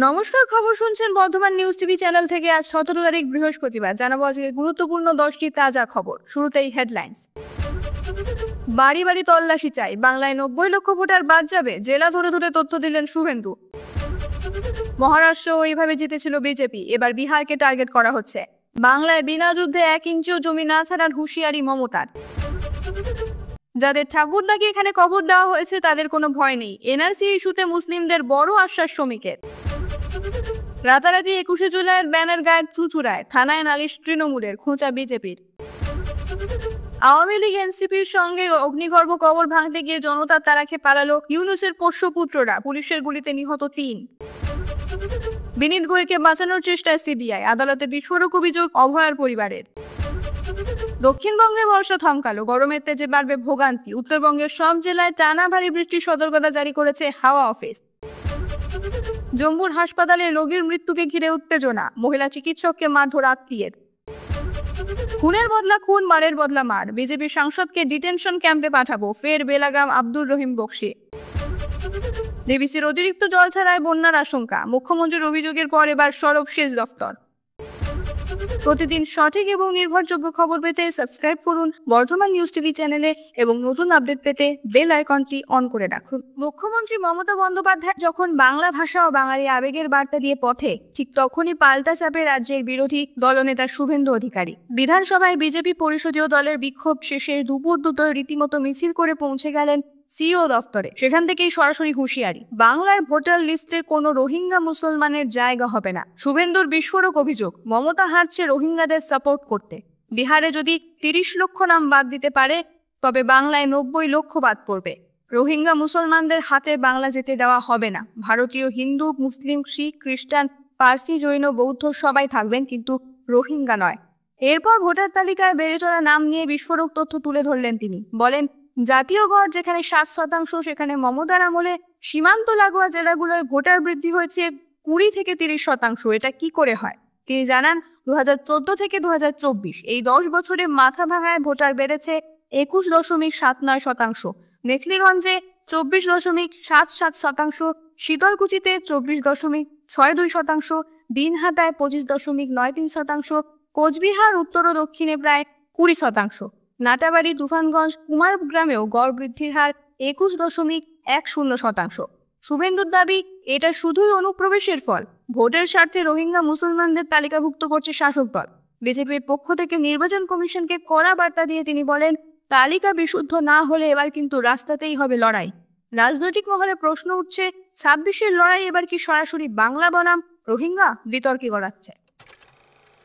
নমস্কার, খবর শুনছেন বর্ধমান নিউজ টিভি চ্যানেল থেকে। আজ 17 তারিখ বৃহস্পতিবার। জানাবো আজকে গুরুত্বপূর্ণ 10টি তাজা খবর। শুরুতেই হেডলাইন্স। বাড়ি বাড়ি তল্লাশি চাই, বাংলায় 90 লক্ষ ভোটার বাদ যাবে, জেলা ধরে ধরে তথ্য দিলেন শুভেন্দু। মহারাষ্ট্র এইভাবে জিতেছিল বিজেপি, এবার বিহারকে টার্গেট করা হচ্ছে। বাংলায় বিনা যুদ্ধে 1 ইঞ্চিও জমি না ছাড়ার হুঁশিয়ারি মমতার। যাদের ঠাকুরদাকে এখানে কবর দেওয়া হয়েছে তাদের কোনো ভয় নেই, এনআরসি ইস্যুতে মুসলিমদের বড় আশ্বাস শ্রমিকের। রাতারাতি 21শে জুলাইয়ের ব্যানার গায়ে চুচুড়ায়, থানায় নালিশ তৃণমূলের, খোঁচা বিজেপির। আওয়ামী লীগ এনসিপির সঙ্গে অগ্নিগর্ভ কবর ভাঙতে গিয়ে জনতার তাড়া খেয়ে পালালো ইউনূসের পোষ্যপুত্ররা, পুলিশের গুলিতে নিহত 3। বিনীত গোয়েলকে বাঁচানোর চেষ্টায় সিবিআই, আদালতে বিস্ফোরক অভিযোগ অভয়ার পরিবারের। দক্ষিণবঙ্গে বর্ষা থমকালো, গরমের তেজে বাড়বে ভোগান্তি। উত্তরবঙ্গের সব জেলায় টানা ভারী বৃষ্টির সতর্কতা জারি করেছে হাওয়া অফিস। জম্মুর হাসপাতালে রোগীর মৃত্যুকে ঘিরে উত্তেজনা, মহিলা চিকিৎসককে মারধর আত্মীয়ের। খুনের বদলা খুন, মারের বদলা মার, বিজেপি সাংসদকে ডিটেনশন ক্যাম্পে পাঠাবো, ফের বেলাগাম আব্দুর রহিম বক্সি। ডিবিসির অতিরিক্ত জল ছাড়ায় বন্যার আশঙ্কা, মুখ্যমন্ত্রীর অভিযোগের পর এবার সরব সেচ দফতর। প্রতিদিন সঠিক এবং নির্ভরযোগ্য খবর পেতে সাবস্ক্রাইব করুন বর্ধমান নিউজ টিভি চ্যানেলে এবং নতুন আপডেট পেতে বেল আইকনটি অন করে রাখুন। মুখ্যমন্ত্রী মমতা বন্দ্যোপাধ্যায় যখন বাংলা ভাষা ও বাঙালি আবেগের বার্তা দিয়ে পথে, ঠিক তখনই পাল্টা চাপে রাজ্যের বিরোধী দলনেতা শুভেন্দু অধিকারী। বিধানসভায় বিজেপি পরিষদীয় দলের বিক্ষোভ শেষে দুপুর দুটোয় রীতিমতো মিছিল করে পৌঁছে গেলেন সিও দফতরে। সেখান থেকেই সরাসরি হুঁশিয়ারি, বাংলার ভোটার লিস্টে কোনো রোহিঙ্গা মুসলমানের জায়গা হবে না। শুভেন্দুর বিস্ফোরক অভিযোগ, মমতা হারছে রোহিঙ্গাদের সাপোর্ট করতে। বিহারে যদি 30 লক্ষ নাম বাদ দিতে পারে, তবে বাংলায় 90 লক্ষ বাদ পড়বে। রোহিঙ্গা মুসলমানদের হাতে বাংলা যেতে দেওয়া হবে না। ভারতীয় হিন্দু, মুসলিম, শিখ, খ্রিস্টান, পার্সি, জৈন, বৌদ্ধ সবাই থাকবেন, কিন্তু রোহিঙ্গা নয়। এরপর ভোটার তালিকায় বেড়ে চলা নাম নিয়ে বিস্ফোরক তথ্য তুলে ধরলেন তিনি। বলেন, জাতীয় গড় যেখানে 7%, সেখানে মমতার আমলে সীমান্ত লাগোয়া জেলাগুলোয় ভোটার বৃদ্ধি হয়েছে 20 থেকে 30%। এটা কি করে হয়? তিনি জানান, 2014 থেকে 2024 এই 10 বছরে মাথা ভাঙায় ভোটার বেড়েছে 21.79%, মেখলিগঞ্জে 24.77%, শীতলকুচিতে 24.62%, দিনহাটায় 25.93%, কোচবিহার উত্তর ও দক্ষিণে প্রায় 20%। নাটাবাড়ি, তুফানগঞ্জ, কুমারগ্রামেও গড় বৃদ্ধির হার 21.10%। শুভেন্দুর দাবি, এটা শুধুই অনুপ্রবেশের ফল। ভোটের স্বার্থে রোহিঙ্গা মুসলমানদের তালিকাভুক্ত করছে শাসক দল। বিজেপির পক্ষ থেকে নির্বাচন কমিশনকে কড়া বার্তা দিয়ে তিনি বলেন, তালিকা বিশুদ্ধ না হলে এবার কিন্তু রাস্তাতেই হবে লড়াই। রাজনৈতিক মহলে প্রশ্ন উঠছে, 26-এর লড়াই এবার কি সরাসরি বাংলা বনাম রোহিঙ্গা? বিতর্কে গড়াচ্ছে।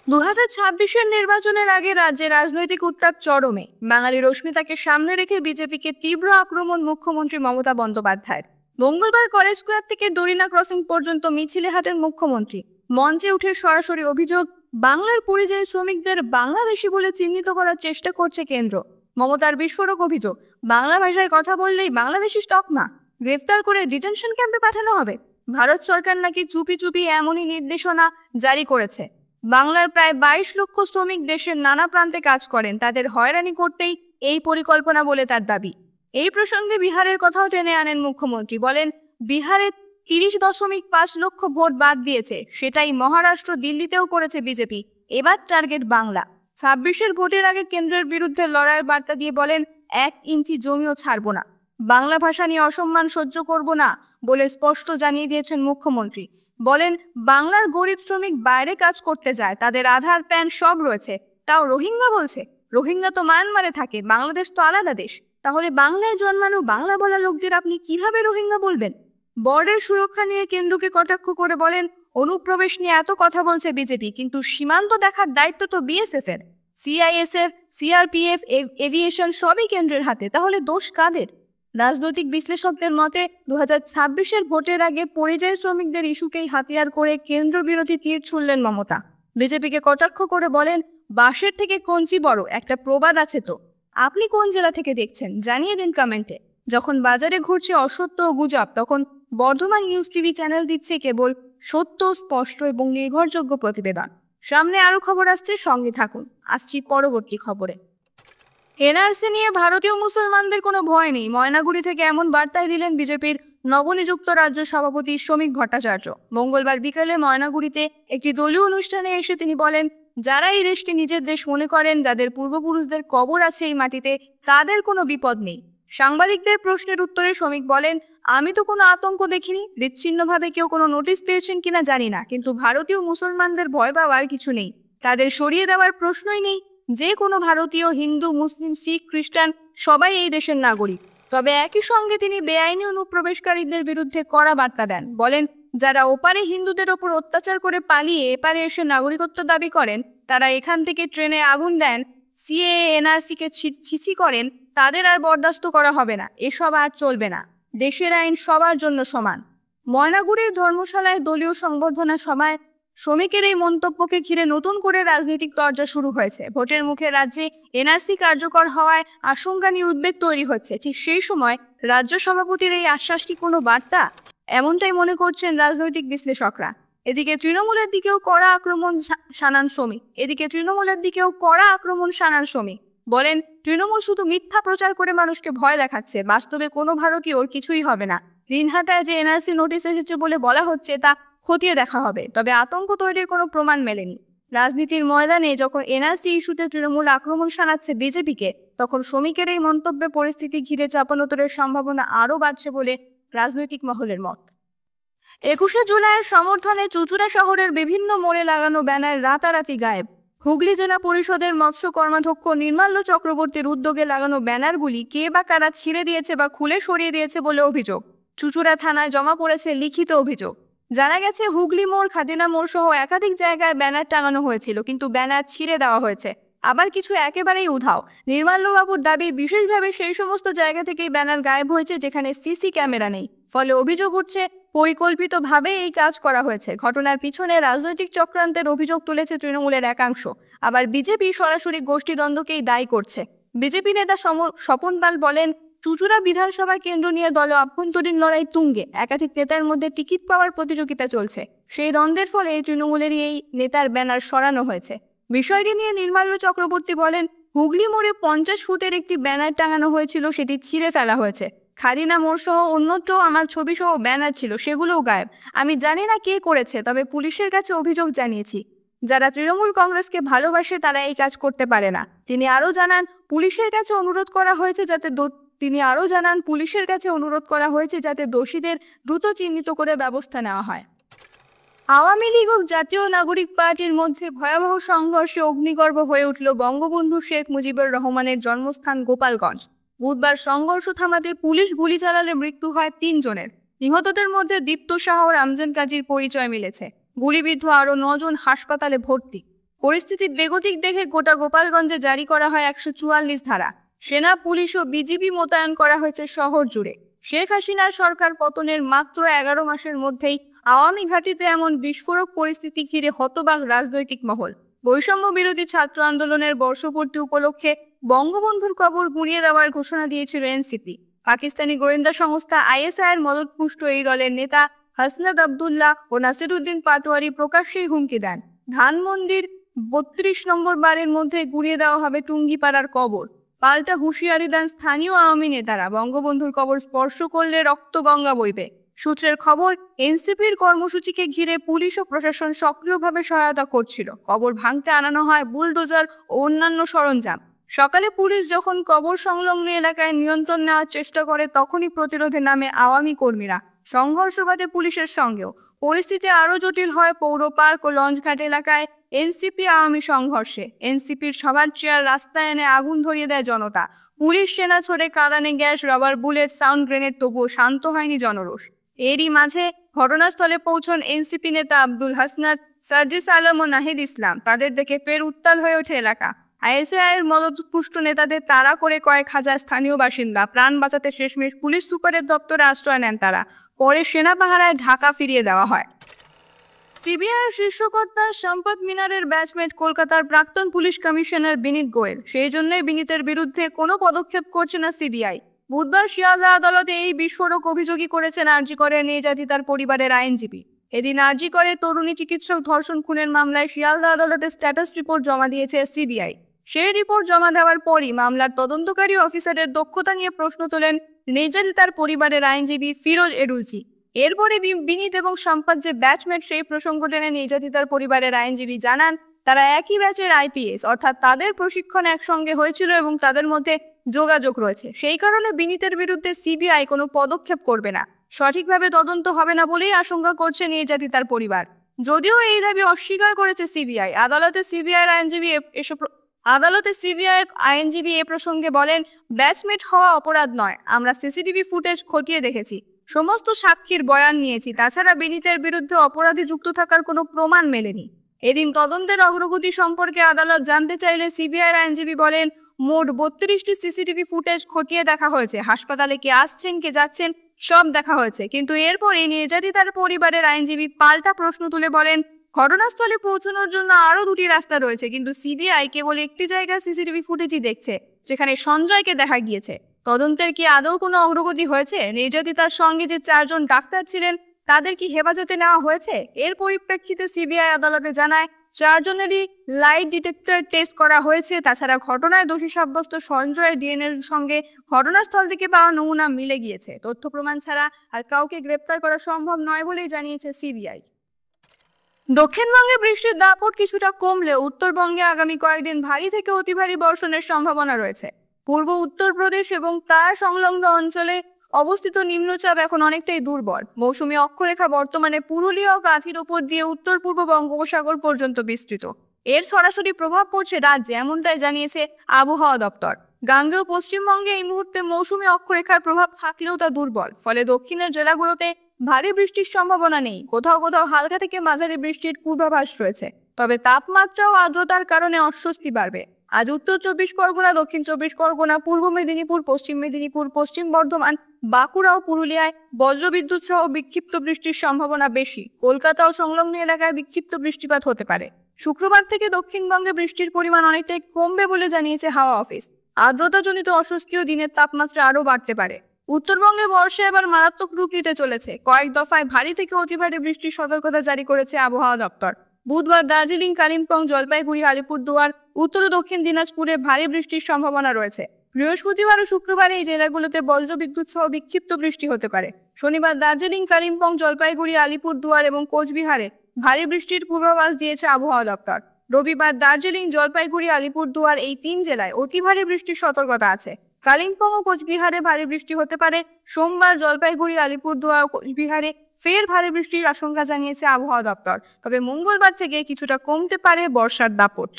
2026-এর নির্বাচনের আগে রাজ্যে রাজনৈতিক উত্তাপ চরমে। বাঙালি রশ্মিতাকে সামনে রেখে বিজেপিকে তীব্র আক্রমণ মুখ্যমন্ত্রী মমতা বন্দ্যোপাধ্যায়ের। মঙ্গলবার কলেজ স্কোয়ার থেকে দরিনা ক্রসিং পর্যন্ত মিছিলে হাঁটেন মুখ্যমন্ত্রী। মঞ্চে উঠে সরাসরি অভিযোগ, বাংলার পরিযায়ী শ্রমিকদের বাংলাদেশি বলে চিহ্নিত করার চেষ্টা করছে কেন্দ্র। মমতার বিস্ফোরক অভিযোগ, বাংলা ভাষায় কথা বললেই বাংলাদেশি স্টকমা, গ্রেফতার করে ডিটেনশন ক্যাম্পে পাঠানো হবে। ভারত সরকার নাকি চুপি চুপি এমনই নির্দেশনা জারি করেছে। বাংলার প্রায় 22 লক্ষ শ্রমিক দেশের নানা প্রান্তে কাজ করেন, তাদের হয়রানি করতেই এই পরিকল্পনা বলে তার দাবি। এই প্রসঙ্গে বিহারের কথাও টেনে আনেন মুখ্যমন্ত্রী। বলেন, বিহারে 30.5 লক্ষ ভোট বাদ দিয়েছে, সেটাই মহারাষ্ট্র, দিল্লিতেও করেছে বিজেপি। এবার টার্গেট বাংলা। 26-এর ভোটের আগে কেন্দ্রের বিরুদ্ধে লড়াইয়ের বার্তা দিয়ে বলেন, 1 ইঞ্চি জমিও ছাড়বো না, বাংলা ভাষা নিয়ে অসম্মান সহ্য করব না বলে স্পষ্ট জানিয়ে দিয়েছেন মুখ্যমন্ত্রী। বলেন, বাংলার গরিব শ্রমিক বাইরে কাজ করতে যায়, তাদের আধার, প্যান সব রয়েছে, তাও রোহিঙ্গা বলছে। রোহিঙ্গা তো মায়ানমারে থাকে, বাংলাদেশ তো আলাদা দেশ। তাহলে বাংলায় জন্মানো বাংলা বলা লোকদের আপনি কিভাবে রোহিঙ্গা বলবেন? বর্ডার সুরক্ষা নিয়ে কেন্দ্রকে কটাক্ষ করে বলেন, অনুপ্রবেশ নিয়ে এত কথা বলছে বিজেপি, কিন্তু সীমান্ত দেখার দায়িত্ব তো বিএসএফ এর। সিআইএসএফ, সিআরপিএফ, এভিয়েশন সবই কেন্দ্রের হাতে, তাহলে দোষ কাদের? রাজনৈতিক বিশ্লেষকদের মতে 2026-এর ভোটের আগে পরিযায়ী শ্রমিকদের ইস্যুকেই হাতিয়ার করে কেন্দ্র বিরোধী তীর ছুড়লেন মমতা। বিজেপিকে কটাক্ষ করে বলেন, বাঁশের থেকে কঞ্চি বড়, একটা প্রবাদ আছে তো। আপনি কোন জেলা থেকে দেখছেন জানিয়ে দিন কমেন্টে। যখন বাজারে ঘুরছে অসত্য ও গুজব, তখন বর্ধমান নিউজ টিভি চ্যানেল দিচ্ছে কেবল সত্য, স্পষ্ট এবং নির্ভরযোগ্য প্রতিবেদন। সামনে আরো খবর আসছে, সঙ্গে থাকুন। আসছি পরবর্তী খবরে। এনআরসি নিয়ে ভারতীয় মুসলমানদের কোনো ভয় নেই, ময়নাগুড়ি থেকে এমন বার্তাই দিলেন বিজেপির নবনিযুক্ত রাজ্য সভাপতি শ্রমিক ভট্টাচার্য। মঙ্গলবার বিকেলে ময়নাগুড়িতে একটি দলীয় অনুষ্ঠানে এসে তিনি বলেন, যারা এই দেশকে নিজের দেশ মনে করেন, যাদের পূর্বপুরুষদের কবর আছে এই মাটিতে, তাদের কোনো বিপদ নেই। সাংবাদিকদের প্রশ্নের উত্তরে শ্রমিক বলেন, আমি তো কোনো আতঙ্ক দেখিনি। বিচ্ছিন্নভাবে কেউ কোনো নোটিশ পেয়েছেন কিনা জানি না, কিন্তু ভারতীয় মুসলমানদের ভয় পাওয়ার কিছু নেই। তাদের সরিয়ে দেওয়ার প্রশ্নই নেই। যে কোনো ভারতীয়, হিন্দু, মুসলিম, শিখ, খ্রিস্টান সবাই এই দেশের নাগরিক। তবে একই সঙ্গে তিনি বেআইনি অনুপ্রবেশকারীদের বিরুদ্ধে কড়া বার্তা দেন। বলেন, যারা ওপারে হিন্দুদের ওপর অত্যাচার করে পালিয়ে এপারে এসে নাগরিকত্ব দাবি করেন, তারা এখান থেকে ট্রেনে আগুন দেন, সিএএ এনআরসিকে ছিছি করেন, তাদের আর বরদাস্ত করা হবে না। এসব আর চলবে না। দেশের আইন সবার জন্য সমান। ময়নাগুড়ির ধর্মশালায় দলীয় সংবর্ধনা সভায় শ্রমিকের এই মন্তব্যকে ঘিরে নতুন করে রাজনৈতিক তরজা শুরু হয়েছে। ভোটের মুখে রাজ্যে এনআরসি কার্যকর হওয়ায় আশঙ্কা নিয়ে উদ্বেগ তৈরি হচ্ছে। ঠিক সেই সময় রাজ্য সভাপতির এই আশ্বাস কি কোনো বার্তা? এমনটাই মনে করছেন রাজনৈতিক বিশ্লেষকরা। এদিকে তৃণমূলের দিকেও কড়া আক্রমণ শানান শ্রমিক। বলেন, তৃণমূল শুধু মিথ্যা প্রচার করে মানুষকে ভয় দেখাচ্ছে। বাস্তবে কোনো ভারতীয়র কিছুই হবে না। দিনহাটায় যে এনআরসি নোটিশ এসেছে বলে বলা হচ্ছে, তা খতিয়ে দেখা হবে। তবে আতঙ্ক তৈরির কোনো প্রমাণ মেলেনি। রাজনীতির ময়দানে যখন এনআরসি ইস্যুতে তৃণমূল আক্রমণ শানাচ্ছে বিজেপিকে, তখন শ্রমিকের এই মন্তব্যে পরিস্থিতি ঘিরে চাপানোতরের সম্ভাবনা আরও বাড়ছে বলে রাজনৈতিক মহলের মত। 21শে জুলাইয়ের সমর্থনে চুঁচুড়া শহরের বিভিন্ন মোড়ে লাগানো ব্যানার রাতারাতি গায়েব। হুগলি জেলা পরিষদের মৎস্য কর্মাধ্যক্ষ নির্মাল্য চক্রবর্তীর উদ্যোগে লাগানো ব্যানারগুলি কে বা কারা ছিঁড়ে দিয়েছে বা খুলে সরিয়ে দিয়েছে বলে অভিযোগ। চুঁচুড়া থানায় জমা পড়েছে লিখিত অভিযোগ। জানা গেছে, হুগলি মোড়, খাদিনা মোড় সহ একাধিক জায়গায় ব্যানার টাঙানো হয়েছিল, কিন্তু ব্যানার ছিঁড়ে দেওয়া হয়েছে। আবার কিছু একেবারেই উধাও। নির্মাল্যবাবুর দাবি, বিশেষভাবে সেই সমস্ত জায়গা থেকেই ব্যানার গায়েব হয়েছে যেখানে সিসি ক্যামেরা নেই। ফলে অভিযোগ উঠছে, পরিকল্পিতভাবে এই কাজ করা হয়েছে। ঘটনার পিছনে রাজনৈতিক চক্রান্তের অভিযোগ তুলেছে তৃণমূলের একাংশ। আবার বিজেপি সরাসরি গোষ্ঠীদ্বন্দ্বকেই দায়ী করছে। বিজেপি নেতা স্বপন পাল বলেন, চুঁচুড়া বিধানসভা কেন্দ্র নিয়ে দলে অভ্যন্তরীণ লড়াই তুঙ্গে। একাধিক নেতার মধ্যে টিকিট পাওয়ার প্রতিযোগিতা চলছে। সেই দ্বন্দ্বের ফলে তৃণমূলেরই এই নেতার ব্যানার সরানো হয়েছে। বিষয়টি নিয়ে নির্মাল্য চক্রবর্তী বলেন, হুগলি মোড়ে 50 ফুটের একটি ব্যানার টাঙানো হয়েছিল, সেটি ছিঁড়ে ফেলা হয়েছে। খাদিনা মোড় সহ অন্যত্র আমার ছবি সহ ব্যানার ছিল, সেগুলোও গায়েব। আমি জানি না কে করেছে, তবে পুলিশের কাছে অভিযোগ জানিয়েছি। যারা তৃণমূল কংগ্রেসকে ভালোবাসে তারা এই কাজ করতে পারে না। তিনি আরও জানান, পুলিশের কাছে অনুরোধ করা হয়েছে যাতে দোষীদের দ্রুত চিহ্নিত করে ব্যবস্থা নেওয়া হয়। আওয়ামী লীগ ও জাতীয় নাগরিক পার্টির মধ্যে ভয়াবহ সংঘর্ষে অগ্নিগর্ভ হয়ে উঠল বঙ্গবন্ধু শেখ মুজিবুর রহমানের জন্মস্থান গোপালগঞ্জ। বুধবার সংঘর্ষ থামাতে পুলিশ গুলি চালালে মৃত্যু হয় 3 জনের। নিহতদের মধ্যে দীপ্ত শাহ ও রামজান কাজীর পরিচয় মিলেছে। গুলিবিদ্ধ আরও 9 জন হাসপাতালে ভর্তি। পরিস্থিতির বেগতিক দেখে গোটা গোপালগঞ্জে জারি করা হয় 144 ধারা। সেনা, পুলিশ ও বিজিবি মোতায়েন করা হয়েছে শহর জুড়ে। শেখ হাসিনার সরকার পতনের মাত্র 11 মাসের মধ্যেই আওয়ামী ঘাঁটিতে এমন বিস্ফোরক পরিস্থিতি ঘিরে হতবাক রাজনৈতিক মহল। বৈষম্য বিরোধী ছাত্র আন্দোলনের বর্ষপূর্তি উপলক্ষে বঙ্গবন্ধুর কবর গুঁড়িয়ে দেওয়ার ঘোষণা দিয়েছিল এনসিপি। পাকিস্তানি গোয়েন্দা সংস্থা আইএসআইয়ের মদতপুষ্ট এই দলের নেতা হাসনাত আবদুল্লাহ ও নাসিরুদ্দিন পাটোয়ারি প্রকাশ্যেই হুমকি দেন, ধানমন্ডির 32 নম্বর বারের মধ্যে গুঁড়িয়ে দেওয়া হবে টুঙ্গিপাড়ার কবর। পাল্টা হুঁশিয়ারি দেন স্থানীয় আওয়ামী নেতারা, বঙ্গবন্ধুর কবর স্পর্শ করলে রক্তগঙ্গা বইবে। সূত্রের খবর, এনসিপির কর্মসূচিকে ঘিরে পুলিশ ও প্রশাসন সক্রিয়ভাবে সহায়তা করছিল। কবর ভাঙতে আনানো হয় বুলডোজার ও অন্যান্য সরঞ্জাম। সকালে পুলিশ যখন কবর সংলগ্ন এলাকায় নিয়ন্ত্রণ নেওয়ার চেষ্টা করে, তখনই প্রতিরোধে নামে আওয়ামী কর্মীরা। সংঘর্ষ বাধে পুলিশের সঙ্গেও। পরিস্থিতি আরও জটিল হয় পৌর পার্ক ও লঞ্চঘাট এলাকায় এনসিপি আওয়ামী সংঘর্ষে। এনসিপির সবার চেয়ার রাস্তায় এনে আগুন ধরিয়ে দেয় জনতা। পুলিশ সেনা ছোড়ে কাঁদানে gas, rubber bullet, sound grenade, তবুও শান্ত হয়নি জনরোষ। এরই মাঝে ঘটনাস্থলে পৌঁছন এনসিপি নেতা আব্দুল হাসনাত, সার্জিস আলম ও নাহিদ ইসলাম। তাদের দেখে ফের উত্তাল হয়ে ওঠে এলাকা। আইএসআইয়ের মদতপুষ্ট নেতাদের তাড়া করে কয়েক হাজার স্থানীয় বাসিন্দা। প্রাণ বাঁচাতে শেষমেশ পুলিশ সুপারের দপ্তরে আশ্রয় নেন তারা। পরে সেনা পাহারায় ঢাকা ফিরিয়ে দেওয়া হয়। সিবিআইয়ের শীর্ষকর্তা সম্পদ মিনারের ব্যাচমেট কলকাতার প্রাক্তন পুলিশ কমিশনার বিনীত গোয়েল। সেই জন্যই বিনীতের বিরুদ্ধে কোনো পদক্ষেপ করছে না সিবিআই। বুধবার শিয়ালদা আদালতে এই বিস্ফোরক অভিযোগই করেছেন আরজিকরের নির্যাতিতার পরিবারের আইনজীবী। এদিন আরজিকরে তরুণী চিকিৎসক ধর্ষণ খুনের মামলায় শিয়ালদা আদালতে স্ট্যাটাস রিপোর্ট জমা দিয়েছে সিবিআই। সেই রিপোর্ট জমা দেওয়ার পরই মামলার তদন্তকারী অফিসারের দক্ষতা নিয়ে প্রশ্ন তোলেন নির্যাতিতার পরিবারের আইনজীবী ফিরোজ এডুলচি। এরপরে বিনীত এবং সম্পদ যে ব্যাচমেট সেই প্রসঙ্গ টেনে নির্যাতিতার পরিবারের আইনজীবী জানান তারা একই ব্যাচের আইপিএস, অর্থাৎ তাদের প্রশিক্ষণ একসঙ্গে হয়েছিল এবং তাদের মধ্যে যোগাযোগ রয়েছে। সেই কারণে বিনীতের বিরুদ্ধে সিবিআই কোনো পদক্ষেপ করবে না, সঠিকভাবে তদন্ত হবে না বলেই আশঙ্কা করছে নির্যাতিতার পরিবার। যদিও এই দাবি অস্বীকার করেছে সিবিআই। আদালতে সিবিআইয়ের আইনজীবী এ প্রসঙ্গে বলেন, ব্যাচমেট হওয়া অপরাধ নয়, আমরা সিসিটিভি ফুটেজ খতিয়ে দেখেছি, সমস্ত সাক্ষীর বয়ান নিয়েছি, তাছাড়া বিনীতের বিরুদ্ধে অপরাধী যুক্ত থাকার কোনো প্রমাণ মেলেনি। এদিন তদন্তের অগ্রগতি সম্পর্কে আদালত জানতে চাইলে সিবিআইয়ের আইনজীবী বলেন, মোট 32টি সিসিটিভি ফুটেজ খতিয়ে দেখা হয়েছে, হাসপাতালে কে আসছেন কে যাচ্ছেন সব দেখা হয়েছে। কিন্তু এরপরে নির্যাতিতার পরিবারের আইনজীবী পাল্টা প্রশ্ন তুলে বলেন, ঘটনাস্থলে পৌঁছানোর জন্য আরো 2টি রাস্তা রয়েছে, কিন্তু সিবিআই কেবল একটি জায়গায় সিসিটিভি ফুটেজই দেখছে, যেখানে সঞ্জয়কে দেখা গিয়েছে। তদন্তের কি আদৌ কোনো অগ্রগতি হয়েছে? নির্যাতিতার সঙ্গে যে 4 জন ডাক্তার ছিলেন তাদের কি হেফাজতে নেওয়া হয়েছে? এর পরিপ্রেক্ষিতে সিবিআই আদালতে জানায় 4 জনেরই লাইট ডিটেক্টর টেস্ট করা হয়েছে। তাছাড়া ঘটনায় দোষী সাব্যস্ত সঞ্জয়ের ডিএনএর সঙ্গে ঘটনাস্থল থেকে পাওয়া নমুনা মিলে গিয়েছে। তথ্য প্রমাণ ছাড়া আর কাউকে গ্রেপ্তার করা সম্ভব নয় বলেই জানিয়েছে সিবিআই। দক্ষিণবঙ্গে বৃষ্টির দাপট কিছুটা কমলেও উত্তরবঙ্গে আগামী কয়েকদিন ভারী থেকে অতি ভারী বর্ষণের সম্ভাবনা রয়েছে। পূর্ব উত্তরপ্রদেশ এবং তার সংলগ্ন অঞ্চলে অবস্থিত নিম্নচাপ এখন অনেকটাই দুর্বল। মৌসুমী অক্ষরেখা বর্তমানে পুরুলিয়া ও কাঁথির উপর দিয়ে উত্তর পূর্ব বঙ্গোপসাগর পর্যন্ত বিস্তৃত। এর সরাসরি প্রভাব পড়ছে রাজ্যে, এমনটাই জানিয়েছে আবহাওয়া দপ্তর। গাঙ্গেয় পশ্চিমবঙ্গে এই মুহূর্তে মৌসুমী অক্ষরেখার প্রভাব থাকলেও তা দুর্বল, ফলে দক্ষিণের জেলাগুলোতে ভারী বৃষ্টির সম্ভাবনা নেই। কোথাও কোথাও হালকা থেকে মাঝারি বৃষ্টির পূর্বাভাস রয়েছে, তবে তাপমাত্রা ও আর্দ্রতার কারণে অস্বস্তি বাড়বে। আজ উত্তর 24 পরগনা, দক্ষিণ 24 পরগনা, পূর্ব মেদিনীপুর, পশ্চিম মেদিনীপুর, পশ্চিম বর্ধমান, বাঁকুড়া ও পুরুলিয়ায় বজ্রবিদ্যুৎ সহ বিক্ষিপ্ত বৃষ্টির সম্ভাবনা বেশি। কলকাতা ও সংলগ্ন এলাকায় বিক্ষিপ্ত বৃষ্টিপাত হতে পারে। শুক্রবার থেকে দক্ষিণবঙ্গে বৃষ্টির পরিমাণ অনেকটাই কমবে বলে জানিয়েছে হাওয়া অফিস। আর্দ্রতাজনিত অস্বস্তি ও দিনের তাপমাত্রা আরও বাড়তে পারে। উত্তরবঙ্গে বর্ষা এবার মারাত্মক রূপ নিতে চলেছে। কয়েক দফায় ভারী থেকে অতি ভারী বৃষ্টির সতর্কতা জারি করেছে আবহাওয়া দপ্তর। বুধবার দার্জিলিং, কালিম্পং, জলপাইগুড়ি, আলিপুরদুয়ার, উত্তর ও দক্ষিণ দিনাজপুরে ভারী বৃষ্টির সম্ভাবনা রয়েছে। বৃহস্পতিবার ও শুক্রবার এই জেলাগুলোতে বজ্রবিদ্যুৎ সহ বিক্ষিপ্ত বৃষ্টি হতে পারে। শনিবার দার্জিলিং, কালিম্পং, জলপাইগুড়ি, আলিপুরদুয়ার এবং কোচবিহারে ভারী বৃষ্টির পূর্বাভাস দিয়েছে আবহাওয়া দপ্তর। রবিবার দার্জিলিং, জলপাইগুড়ি, আলিপুরদুয়ার এই 3 জেলায় অতি ভারী বৃষ্টির সতর্কতা আছে। কালিম্পং ও কোচবিহারে ভারী বৃষ্টি হতে পারে। সোমবার জলপাইগুড়ি, আলিপুরদুয়ার ও কোচবিহারে ফের ভারী বৃষ্টির আশঙ্কা জানিয়েছে আবহাওয়া দপ্তর। তবে মঙ্গলবার থেকে কিছুটা কমতে পারে বর্ষার দাপট।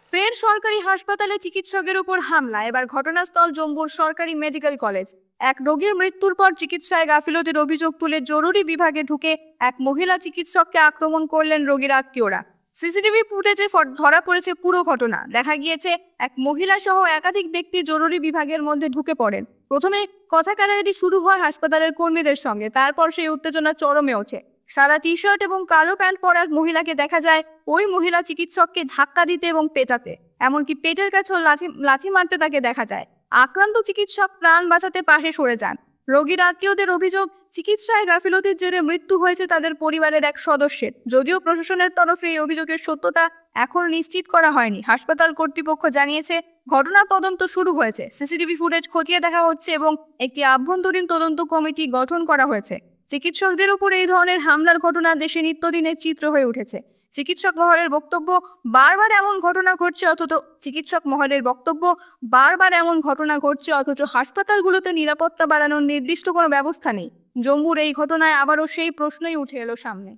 ফের সরকারি হাসপাতালে চিকিৎসকের উপর হামলা। এবার ঘটনাস্থল জম্মুর সরকারি মেডিকেল কলেজ। এক রোগীর মৃত্যুর পর চিকিৎসায় গাফিলতির অভিযোগ তুলে জরুরি বিভাগে ঢুকে এক মহিলা চিকিৎসককে আক্রমণ করলেন রোগীর আত্মীয়রা। সিসিটিভি ফুটেজে ধরা পড়েছে পুরো ঘটনা। দেখা গিয়েছে এক মহিলা সহ একাধিক ব্যক্তি জরুরি বিভাগের মধ্যে ঢুকে পড়েন। প্রথমে কথা কাটাকাটি শুরু হয় হাসপাতালের কর্মীদের সঙ্গে, তারপর সেই উত্তেজনা চরমে ওঠে। সাদা টি-শার্ট এবং কালো প্যান্ট পরা এক মহিলাকে দেখা যায় ওই মহিলা চিকিৎসককে ধাক্কা দিতে এবং পেটাতে, এমনকি পেটের কাছেও লাথি মারতে তাকে দেখা যায়। আক্রান্ত চিকিৎসক প্রাণ বাঁচাতে পাশে সরে যান। রোগীর আত্মীয়দের অভিযোগ, চিকিৎসায় গাফিলতির জেরে মৃত্যু হয়েছে তাদের পরিবারের এক সদস্যের। যদিও প্রশাসনের তরফে এই অভিযোগের সত্যতা এখন নিশ্চিত করা হয়নি। হাসপাতাল কর্তৃপক্ষ জানিয়েছে ঘটনার তদন্ত শুরু হয়েছে। সিসিটিভি ফুটেজ খতিয়ে দেখা হচ্ছে এবং একটি আভ্যন্তরীণ তদন্ত কমিটি গঠন করা হয়েছে। চিকিৎসকদের উপর এই ধরনের হামলার ঘটনা দেশে নিত্যদিনের চিত্র হয়ে উঠেছে। চিকিৎসক মহলের বক্তব্য, বারবার এমন ঘটনা ঘটছে অথচ হাসপাতালগুলোতে নিরাপত্তা বাড়ানোর নির্দিষ্ট কোনো ব্যবস্থা নেই। জম্মুর এই ঘটনায় আবারও সেই প্রশ্নই উঠে এলো সামনে।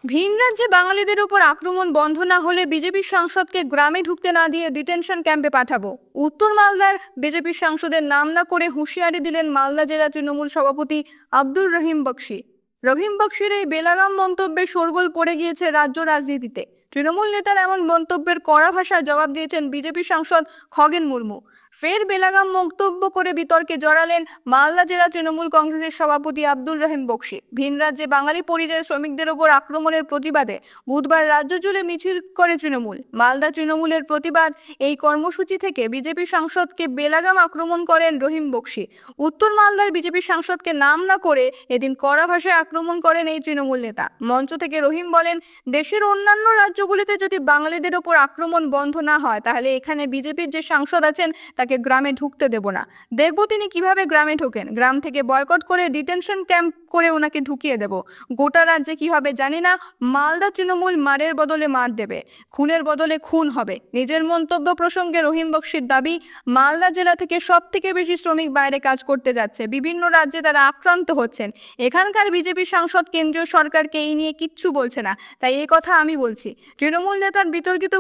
ভিন রাজ্যে বাঙালিদের উপর আক্রমণ বন্ধ না হলে বিজেপি সাংসদকে গ্রামে ঢুকতে না দিয়ে ডিটেনশন ক্যাম্পে পাঠাবো। উত্তর মালদার বিজেপি সাংসদের নাম না করে হুঁশিয়ারি দিলেন মালদা জেলা তৃণমূল সভাপতি আব্দুর রহিম বক্সি। রহিম বক্সির এই বেলাগাম মন্তব্যে শোরগোল পড়ে গিয়েছে রাজ্য রাজনীতিতে। তৃণমূল নেতার এমন মন্তব্যের কড়া ভাষায় জবাব দিয়েছেন বিজেপি সাংসদ খগেন মুর্মু। ফের বেলাগাম মন্তব্য করে বিতর্কে জড়ালেন মালদা জেলা তৃণমূল কংগ্রেসের সভাপতি আব্দুর রহিম বক্সি। ভিন রাজ্যে বাঙালি পরিযায়ী শ্রমিকদের ওপর আক্রমণের প্রতিবাদে বুধবার রাজ্য জুড়ে মিছিল করে তৃণমূল। মালদা তৃণমূলের প্রতিবাদ এই কর্মসূচি থেকে বিজেপি সাংসদকে বেলাগাম আক্রমণ করেন রহিম বক্সি। উত্তর মালদার বিজেপি সাংসদকে নাম না করে এদিন কড়া ভাষায় আক্রমণ করেন এই তৃণমূল নেতা। মঞ্চ থেকে রহিম বলেন, দেশের অন্যান্য রাজ্যগুলিতে যদি বাঙালিদের ওপর আক্রমণ বন্ধ না হয় তাহলে এখানে বিজেপির যে সাংসদ আছেন তাকে গ্রামে ঢুকতে দেব না। দেখব তিনি কিভাবে গ্রামে ঢোকেন। গ্রাম থেকে বয়কট করে ডিটেনশন ক্যাম্প করে ওনাকে ঢুকিয়ে দেব। গোটা রাজ্যে কি হবে জানি না, মালদা তৃণমূল মারের বদলে মার দেবে, খুনের বদলে খুন হবে। নিজের মন্তব্য প্রসঙ্গে রহিম বক্সির দাবি, মালদা জেলা থেকে সবথেকে বেশি শ্রমিক বাইরে কাজ করতে যাচ্ছে, বিভিন্ন রাজ্যে তারা আক্রান্ত হচ্ছেন। এখানকার বিজেপি সাংসদ কেন্দ্রীয় সরকারকে এই নিয়ে কিচ্ছু বলছে না, তাই এই কথা আমি বলছি। তৃণমূল নেতার বিতর্কিত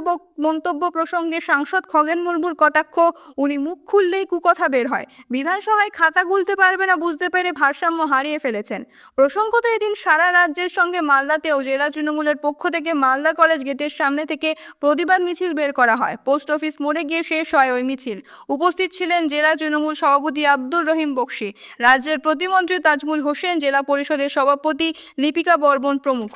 মন্তব্য প্রসঙ্গে সাংসদ খগেন মুর্মুর কটাক্ষ, উনি মুখ খুললেই কুকথা বের হয়, বিধানসভায় খাতা খুলতে পারবে না বুঝতে পেরে ভারসাম্য হারিয়ে ফেলেছেন। প্রসঙ্গত এদিন সারা রাজ্যের সঙ্গে মালদাতেও জেলা তৃণমূলের পক্ষ থেকে মালদা কলেজ গেটের সামনে থেকে প্রতিবাদ মিছিল বের করা হয়। পোস্ট অফিস মোড়ে গিয়ে শেষ হয় ওই মিছিল। উপস্থিত ছিলেন জেলা তৃণমূল সভাপতি আব্দুর রহিম বক্সি, রাজ্যের প্রতিমন্ত্রী তাজমুল হোসেন, জেলা পরিষদের সভাপতি লিপিকা বর্মন প্রমুখ।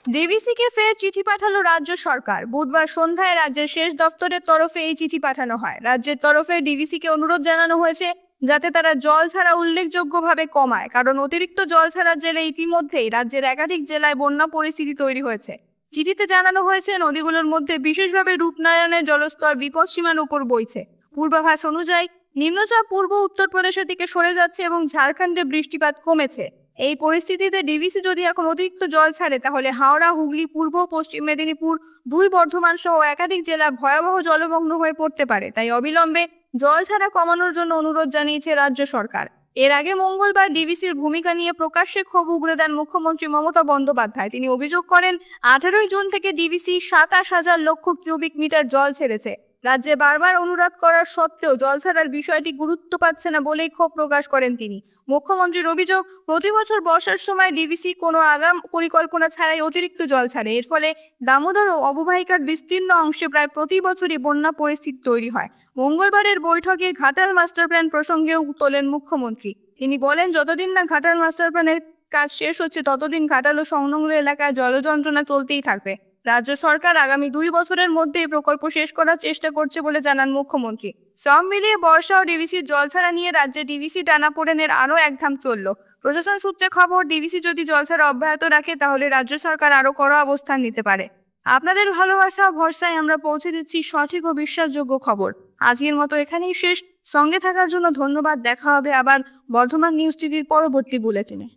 ডিভিসিকে ফের চিঠি পাঠালো রাজ্য সরকার। বুধবার সন্ধ্যায় রাজ্যের শেষ দফতরের তরফে এই চিঠি পাঠানো হয়। রাজ্যের তরফে ডিভিসিকে অনুরোধ জানানো হয়েছে যাতে তারা জল ছাড়া উল্লেখযোগ্যভাবে কমায়, কারণ অতিরিক্ত জল ছাড়ার জেলে ইতিমধ্যেই রাজ্যের একাধিক জেলায় বন্যা পরিস্থিতি তৈরি হয়েছে। চিঠিতে জানানো হয়েছে নদীগুলোর মধ্যে বিশেষভাবে রূপনারায়ণের জলস্তর বিপদসীমার উপর বইছে। পূর্বাভাস অনুযায়ী নিম্নচাপ পূর্ব উত্তরপ্রদেশের দিকে সরে যাচ্ছে এবং ঝাড়খণ্ডে বৃষ্টিপাত কমেছে। এই পরিস্থিতিতে ডিভিসি যদি এখন অতিরিক্ত জল ছাড়ে তাহলে হাওড়া, হুগলি, পূর্ব পশ্চিম মেদিনীপুর, দুই বর্ধমান সহ একাধিক জেলা ভয়াবহ জলমগ্ন হয়ে পড়তে পারে। তাই অবিলম্বে জল ছাড়া কমানোর জন্য অনুরোধ জানিয়েছে রাজ্য সরকার। এর আগে মঙ্গলবার ডিভিসির ভূমিকা নিয়ে প্রকাশ্যে ক্ষোভ উগরে দেন মুখ্যমন্ত্রী মমতা বন্দ্যোপাধ্যায়। তিনি অভিযোগ করেন, 18 জুন থেকে ডিভিসি 27,000 লক্ষ কিউবিক মিটার জল ছেড়েছে। রাজ্যে বারবার অনুরোধ করার সত্ত্বেও জল ছাড়ার বিষয়টি গুরুত্ব পাচ্ছে না বলেই ক্ষোভ প্রকাশ করেন তিনি। মুখ্যমন্ত্রীর অভিযোগ, প্রতি বছর বর্ষার সময় ডিভিসি কোনো আগাম পরিকল্পনা ছাড়াই অতিরিক্ত জল ছাড়ে। এর ফলে দামোদর ও অববাহিকার বিস্তীর্ণ অংশে প্রায় প্রতি বছরই বন্যা পরিস্থিতি তৈরি হয়। মঙ্গলবারের বৈঠকে ঘাটাল মাস্টার প্ল্যান প্রসঙ্গেও তোলেন মুখ্যমন্ত্রী। তিনি বলেন, যতদিন না ঘাটাল মাস্টার প্ল্যানের কাজ শেষ হচ্ছে ততদিন ঘাটাল ও সংলগ্ন এলাকায় জলযন্ত্রণা চলতেই থাকবে। রাজ্য সরকার আগামী 2 বছরের মধ্যে এই প্রকল্প শেষ করার চেষ্টা করছে বলে জানান মুখ্যমন্ত্রী। সব মিলিয়ে বর্ষা ও ডিভিসির জল ছাড়া নিয়ে রাজ্যে ডিভিসি টানাপোড়েনের আরও এক ধাম চলল। প্রশাসন সূত্রে খবর, ডিভিসি যদি জল ছাড়া অব্যাহত রাখে তাহলে রাজ্য সরকার আরও কড়া অবস্থান নিতে পারে। আপনাদের ভালোবাসা ও ভরসায় আমরা পৌঁছে দিচ্ছি সঠিক ও বিশ্বাসযোগ্য খবর। আজকের মতো এখানেই শেষ। সঙ্গে থাকার জন্য ধন্যবাদ। দেখা হবে আবার বর্ধমান নিউজ টিভির পরবর্তী বুলেটিনে।